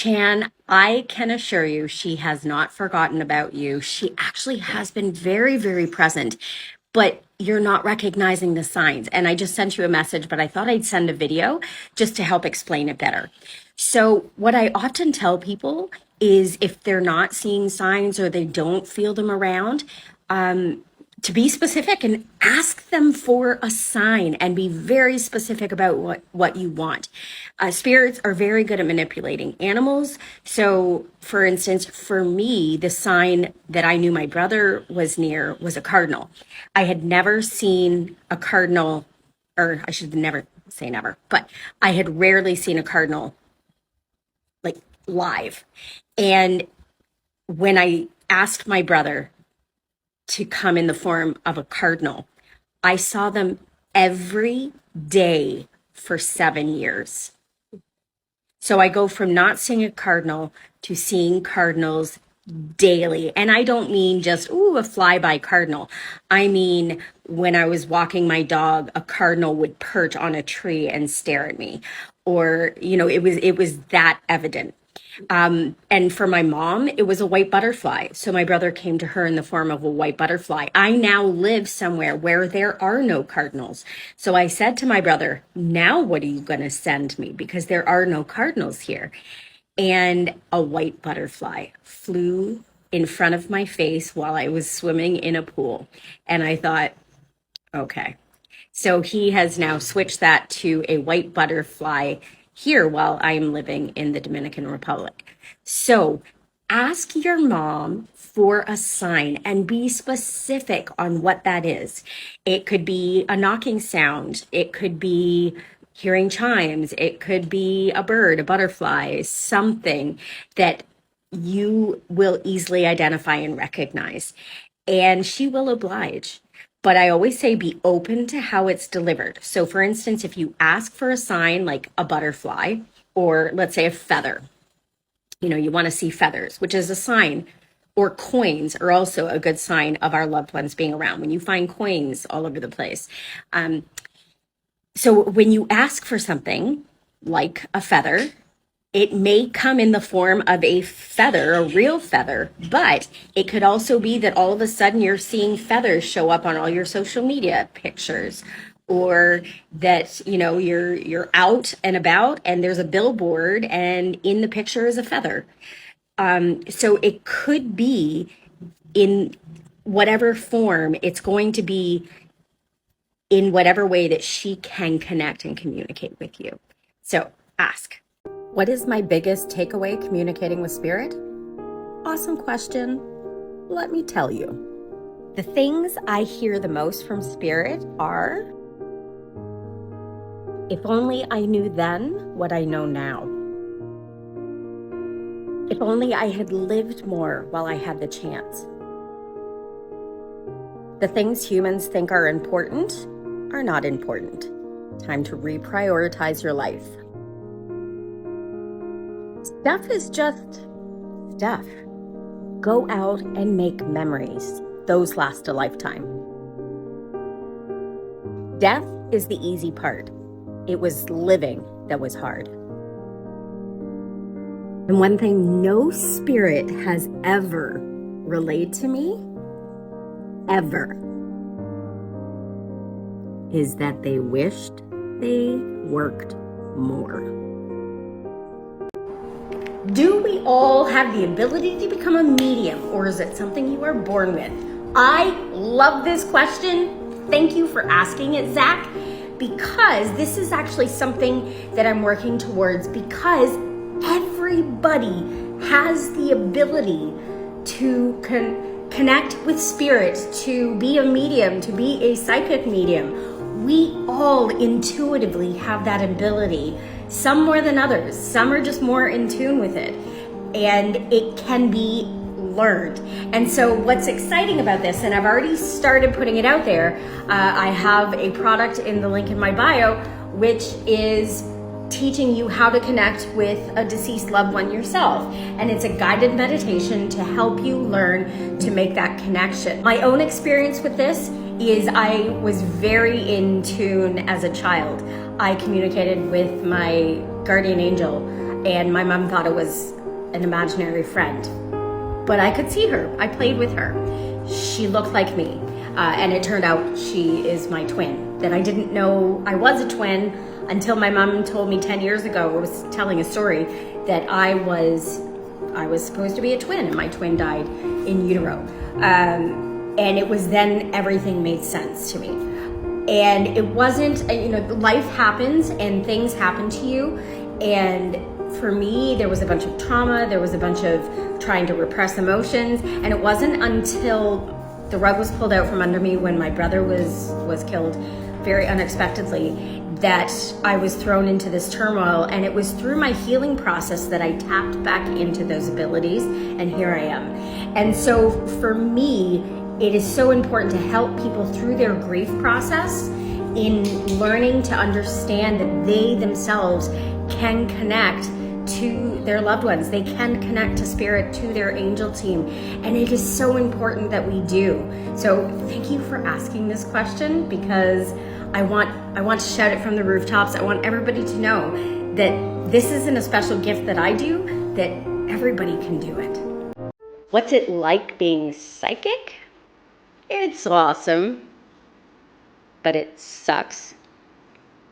Chan, I can assure you she has not forgotten about you. She actually has been very, very present, but you're not recognizing the signs. And I just sent you a message, but I thought I'd send a video just to help explain it better. So, what I often tell people is if they're not seeing signs or they don't feel them around, to be specific and ask them for a sign and be very specific about what you want. Spirits are very good at manipulating animals. So, for instance, for me, the sign that I knew my brother was near was a cardinal. I had never seen a cardinal, or I should never say never, but I had rarely seen a cardinal like live. And when I asked my brother to come in the form of a cardinal, I saw them every day for 7 years. So I go from not seeing a cardinal to seeing cardinals daily. And I don't mean just, ooh, a flyby cardinal. I mean, when I was walking my dog, a cardinal would perch on a tree and stare at me. Or, it was that evident. And for my mom, it was a white butterfly. So my brother came to her in the form of a white butterfly. I now live somewhere where there are no cardinals. So I said to my brother, now what are you going to send me? Because there are no cardinals here. And a white butterfly flew in front of my face while I was swimming in a pool. And I thought, okay. So he has now switched that to a white butterfly here while I am living in the Dominican Republic. So ask your mom for a sign and be specific on what that is. It could be a knocking sound. It could be hearing chimes. It could be a bird, a butterfly, something that you will easily identify and recognize. And she will oblige. But I always say be open to how it's delivered. So for instance, if you ask for a sign like a butterfly, or let's say a feather, you want to see feathers, which is a sign, or coins are also a good sign of our loved ones being around. When you find coins all over the place. So when you ask for something like a feather, it may come in the form of a feather, a real feather, but it could also be that all of a sudden you're seeing feathers show up on all your social media pictures, or that, you're out and about and there's a billboard and in the picture is a feather. So it could be in whatever form, it's going to be in whatever way that she can connect and communicate with you. So ask. What is my biggest takeaway communicating with spirit? Awesome question. Let me tell you. The things I hear the most from spirit are, if only I knew then what I know now. If only I had lived more while I had the chance. The things humans think are important are not important. Time to reprioritize your life. Stuff is just stuff. Go out and make memories. Those last a lifetime. Death is the easy part. It was living that was hard. And one thing no spirit has ever relayed to me, ever, is that they wished they worked more. Do we all have the ability to become a medium, or is it something you are born with? I love this question. Thank you for asking it, Zach, because this is actually something that I'm working towards, because everybody has the ability to connect with spirit, to be a medium, to be a psychic medium. We all intuitively have that ability. Some more than others. Some are just more in tune with it. And it can be learned. And so what's exciting about this, and I've already started putting it out there, I have a product in the link in my bio, which is teaching you how to connect with a deceased loved one yourself. And it's a guided meditation to help you learn to make that connection. My own experience with this is I was very in tune as a child. I communicated with my guardian angel and my mom thought it was an imaginary friend. But I could see her. I played with her. She looked like me. And it turned out she is my twin. That I didn't know I was a twin until my mom told me 10 years ago, I was telling a story, that I was supposed to be a twin, and my twin died in utero. And it was then everything made sense to me. And it wasn't, life happens and things happen to you. And for me, there was a bunch of trauma. There was a bunch of trying to repress emotions. And it wasn't until the rug was pulled out from under me when my brother was killed very unexpectedly that I was thrown into this turmoil. And it was through my healing process that I tapped back into those abilities, and here I am. And so for me, it is so important to help people through their grief process in learning to understand that they themselves can connect to their loved ones. They can connect to spirit, to their angel team. And it is so important that we do. So thank you for asking this question, because I want to shout it from the rooftops. I want everybody to know that this isn't a special gift that I do, that everybody can do it. What's it like being psychic? It's awesome, but it sucks.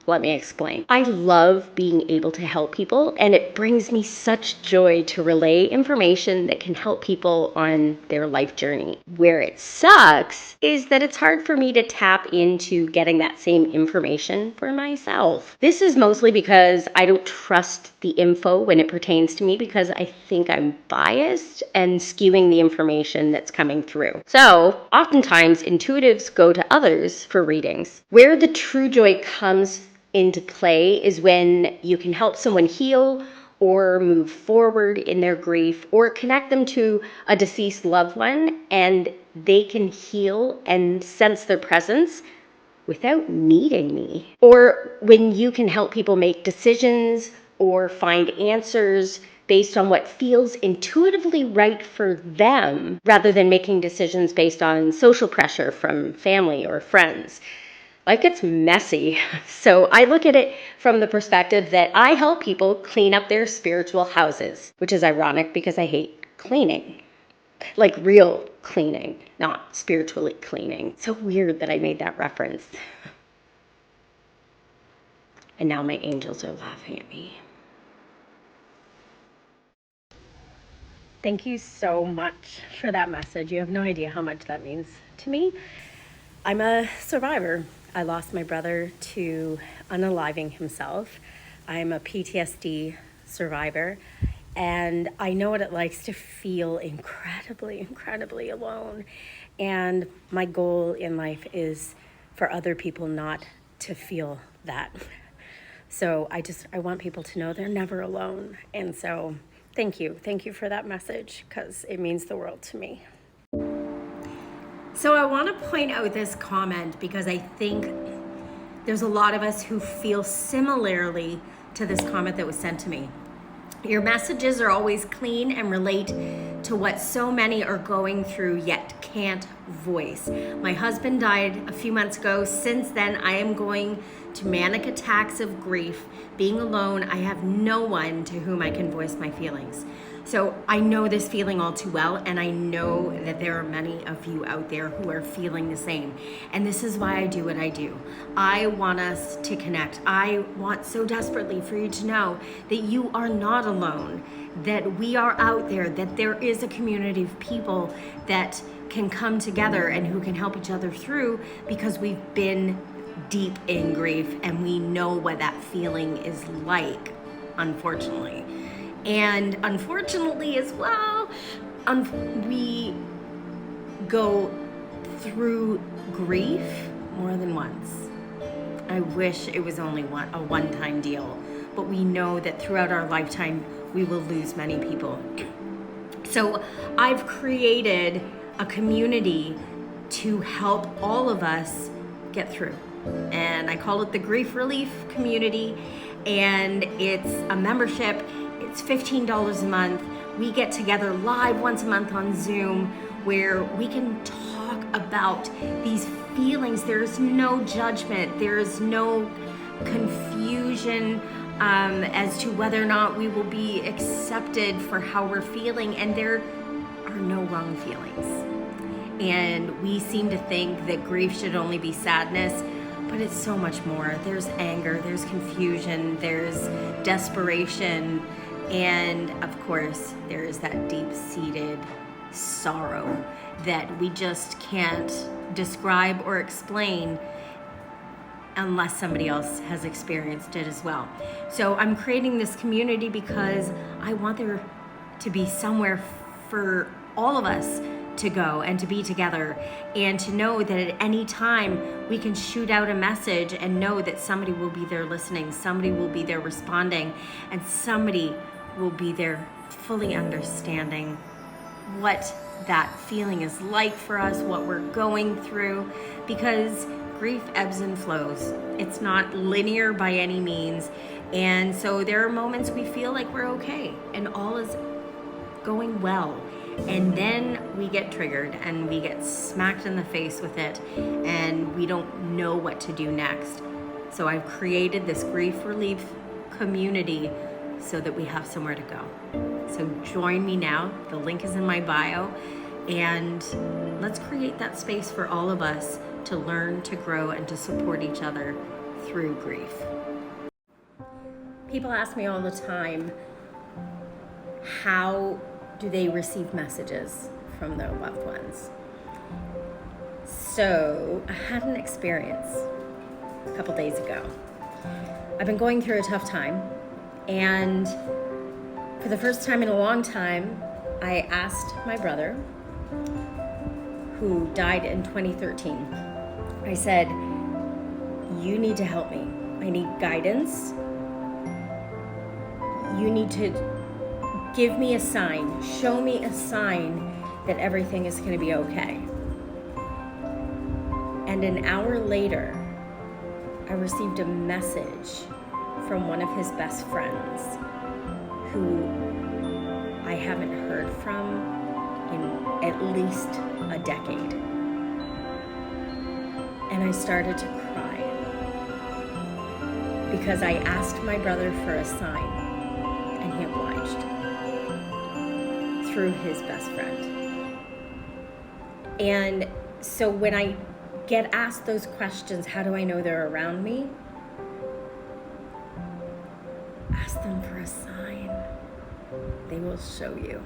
Let me explain. I love being able to help people, and it brings me such joy to relay information that can help people on their life journey. Where it sucks is that it's hard for me to tap into getting that same information for myself. This is mostly because I don't trust the info when it pertains to me, because I think I'm biased and skewing the information that's coming through. So oftentimes intuitives go to others for readings. Where the true joy comes into play is when you can help someone heal or move forward in their grief, or connect them to a deceased loved one, and they can heal and sense their presence without needing me. Or when you can help people make decisions or find answers based on what feels intuitively right for them, rather than making decisions based on social pressure from family or friends. Life gets messy. So I look at it from the perspective that I help people clean up their spiritual houses, which is ironic because I hate cleaning. Like real cleaning, not spiritually cleaning. So weird that I made that reference. And now my angels are laughing at me. Thank you so much for that message. You have no idea how much that means to me. I'm a survivor. I lost my brother to unaliving himself. I'm a PTSD survivor, and I know what it likes to feel incredibly, incredibly alone. And my goal in life is for other people not to feel that. So I want people to know they're never alone. And so thank you for that message, because it means the world to me. So I want to point out this comment because I think there's a lot of us who feel similarly to this comment that was sent to me. Your messages are always clean and relate to what so many are going through yet can't voice. My husband died a few months ago. Since then, I am going to manic attacks of grief. Being alone, I have no one to whom I can voice my feelings. So I know this feeling all too well, and I know that there are many of you out there who are feeling the same. And this is why I do what I do. I want us to connect. I want so desperately for you to know that you are not alone, that we are out there, that there is a community of people that can come together and who can help each other through, because we've been deep in grief and we know what that feeling is like, unfortunately. And unfortunately as well, we go through grief more than once. I wish it was only a one-time deal, but we know that throughout our lifetime, we will lose many people. So I've created a community to help all of us get through. And I call it the Grief Relief Community. And it's a membership. It's $15 a month. We get together live once a month on Zoom where we can talk about these feelings. There's no judgment. There's no confusion. as to whether or not we will be accepted for how we're feeling, and there are no wrong feelings. And we seem to think that grief should only be sadness, but it's so much more. There's anger, there's confusion, there's desperation, and of course, there is that deep-seated sorrow that we just can't describe or explain unless somebody else has experienced it as well. So I'm creating this community because I want there to be somewhere for all of us to go and to be together, and to know that at any time we can shoot out a message and know that somebody will be there listening, somebody will be there responding, and somebody will be there fully understanding what that feeling is like for us, what we're going through, because grief ebbs and flows. It's not linear by any means. And so there are moments we feel like we're okay and all is going well. And then we get triggered and we get smacked in the face with it, and we don't know what to do next. So I've created this grief relief community so that we have somewhere to go. So join me now. The link is in my bio. And let's create that space for all of us to learn, to grow, and to support each other through grief. People ask me all the time, how do they receive messages from their loved ones? So I had an experience a couple days ago. I've been going through a tough time, and for the first time in a long time, I asked my brother, who died in 2013. I said, you need to help me. I need guidance. You need to give me a sign, show me a sign that everything is going to be okay. And an hour later, I received a message from one of his best friends who I haven't heard from in at least a decade. And I started to cry because I asked my brother for a sign and he obliged through his best friend. And so when I get asked those questions, how do I know they're around me? Ask them for a sign. They will show you.